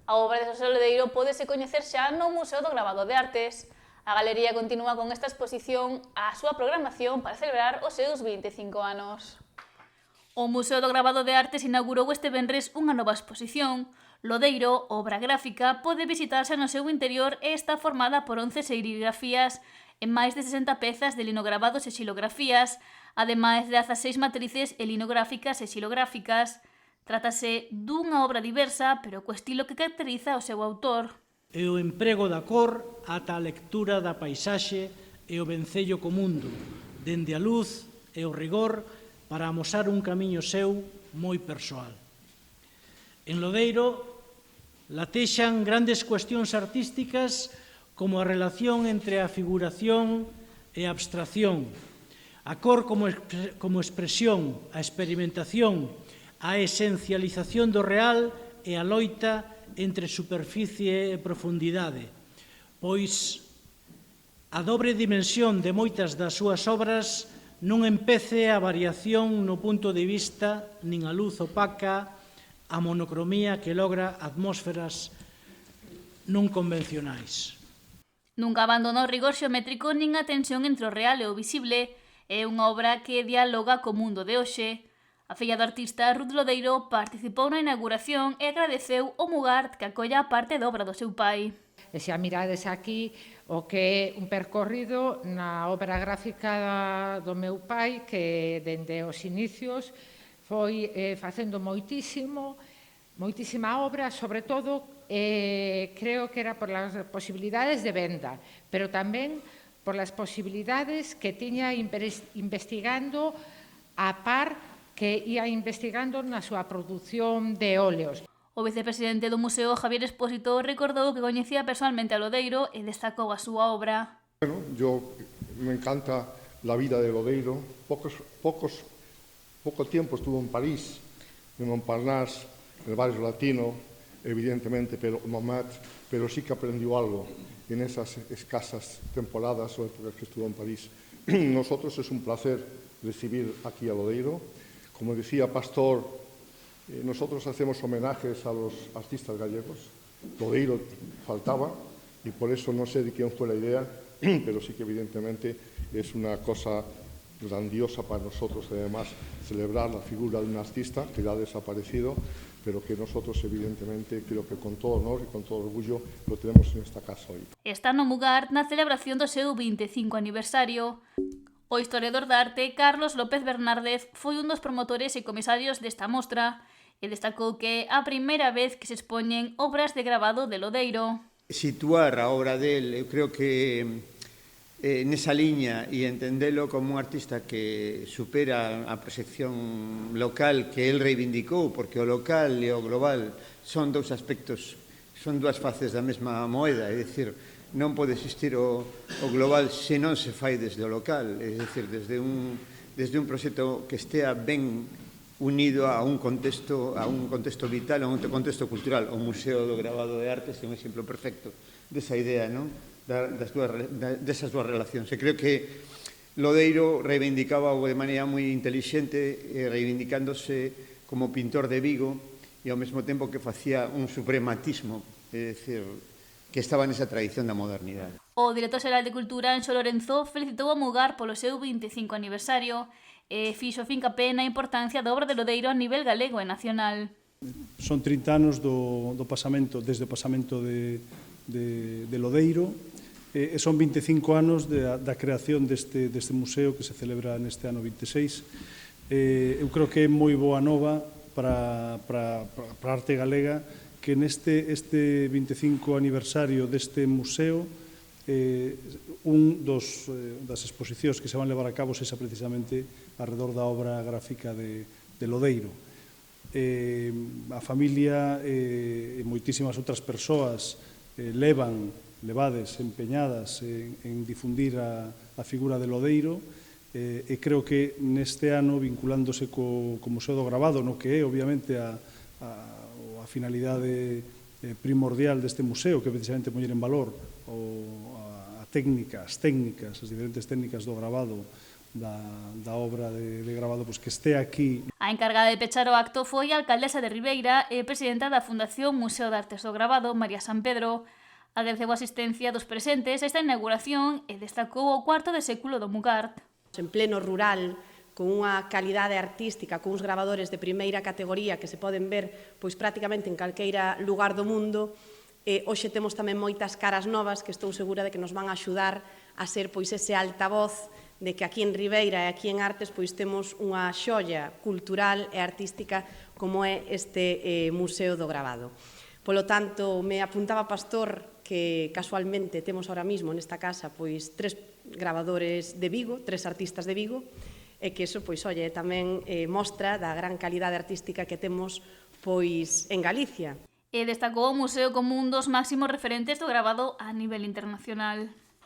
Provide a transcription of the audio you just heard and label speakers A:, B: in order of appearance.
A: A obra de Xosé Lodeiro pódese coñecer xa no Museo do Gravado de Artes. A galería continúa con esta exposición a súa programación para celebrar os seus 25 anos. O Museo do Gravado de Artes inaugurou este venres unha nova exposición. Lodeiro, obra gráfica, pode visitarse no seu interior e está formada por 11 serigrafías en máis de 60 pezas de linograbados e xilografías, ademais de 16 matrices e linográficas e xilográficas. Trátase dunha obra diversa, pero co estilo que caracteriza o seu autor.
B: E o emprego da cor ata a lectura da paisaxe e o vencello co mundo, dende a luz e o rigor para amosar un camiño seu moi persoal. En Lodeiro latexan grandes cuestións artísticas como a relación entre a figuración e a abstracción, a cor como expresión, a experimentación, a esencialización do real e a loita entre superficie e profundidade, pois a dobre dimensión de moitas das súas obras non empece a variación no punto de vista nin a luz opaca, a monocromía que logra atmósferas non convencionais.
A: Nunca abandona o rigor xeométrico nin a tensión entre o real e o visible. É unha obra que dialoga co mundo de hoxe. A filla do artista Ruth Lodeiro participou na inauguración e agradeceu o Mugart que acolla parte da obra do seu pai.
C: E xa mirades aquí o que é un percorrido na obra gráfica do meu pai que dende os inicios foi facendo moitísima obra, sobre todo creo que era por las posibilidades de venda, pero tamén por las posibilidades que tiña investigando a par que ia investigando na súa produción de óleos.
A: O vicepresidente do museo, Javier Expósito, recordou que coñecía personalmente a Lodeiro e destacou a súa obra.
D: Bueno, me encanta la vida de Lodeiro. Poco tiempo estuvo en París, en Montparnasse, en el barrio latino, evidentemente, pero sí que aprendió algo en esas escasas temporadas o épocas que estuvo en París. Nosotros es un placer recibir aquí a Lodeiro. Como decía Pastor, nosotros hacemos homenajes a los artistas gallegos. Lodeiro faltaba y por eso no sé de quién fue la idea, pero sí que evidentemente es una cosa grandiosa para nosotros, además, celebrar la figura de un artista que ya ha desaparecido, pero que nosotros evidentemente creo que con todo honor y con todo orgullo lo tenemos en esta casa hoy.
A: Está no Mugart na celebración do seu 25 aniversario. O historiador de arte Carlos López Bernárdez foi un dos promotores e comisarios desta mostra e destacou que é a primeira vez que se expoñen obras de gravado de Lodeiro.
E: Situar a obra del, eu creo que nesa liña e entendelo como un artista que supera a proxección local que el reivindicou, porque o local e o global son dous aspectos, son dúas faces da mesma moeda, é dicir, non pode existir o global se non se fai desde o local, é dicir, desde un proxecto que estea ben unido a un contexto vital, a un contexto cultural. O Museo do Gravado de Artes é un exemplo perfecto desa idea, non? Desas dúas relacións. E creo que Lodeiro reivindicaba de maneira moi intelixente, reivindicándose como pintor de Vigo e ao mesmo tempo que facía un suprematismo, é dicir, que estaba nesa tradición da modernidade.
A: O director xeral de Cultura, Anxo Lorenzo, felicitou a Mugart polo seu 25 aniversario e fixo fincapé na importancia da obra de Lodeiro a nivel galego e nacional.
F: Son 30 anos do pasamento, desde o pasamento de Lodeiro, e son 25 anos da creación deste museo que se celebra neste ano 26. Eu creo que é moi boa nova para a arte galega que neste 25 aniversario deste museo das exposicións que se van levar a cabo sexa precisamente alrededor da obra gráfica de Lodeiro. A familia e moitísimas outras persoas levades, empeñadas en difundir a figura de Lodeiro e creo que neste ano, vinculándose co Museo do Gravado, no que é, obviamente, a finalidade primordial deste museo, que é precisamente poñer en valor as técnicas, as diferentes técnicas do gravado da obra de grabado, pois que este aquí.
A: A encargada de pechar o acto foi a alcaldesa de Ribeira e presidenta da Fundación Museo de Artes do Grabado, María San Pedro. Agradeceu a asistencia dos presentes a esta inauguración e destacou o cuarto de século do Mucart.
G: En pleno rural, con unha calidade artística, con uns grabadores de primeira categoría que se poden ver pois prácticamente en calqueira lugar do mundo, hoxe temos tamén moitas caras novas que estou segura de que nos van a axudar a ser pois ese altavoz de que aquí en Ribeira e aquí en Artes pois temos unha xoia cultural e artística como é este Museo do Grabado. Polo tanto, me apuntaba Pastor que casualmente temos ahora mismo nesta casa pois 3 grabadores de Vigo, 3 artistas de Vigo, e que iso pois olle tamén mostra da gran calidade artística que temos pois en Galicia.
A: E destacou o museo como un dos máximos referentes do grabado a nivel internacional.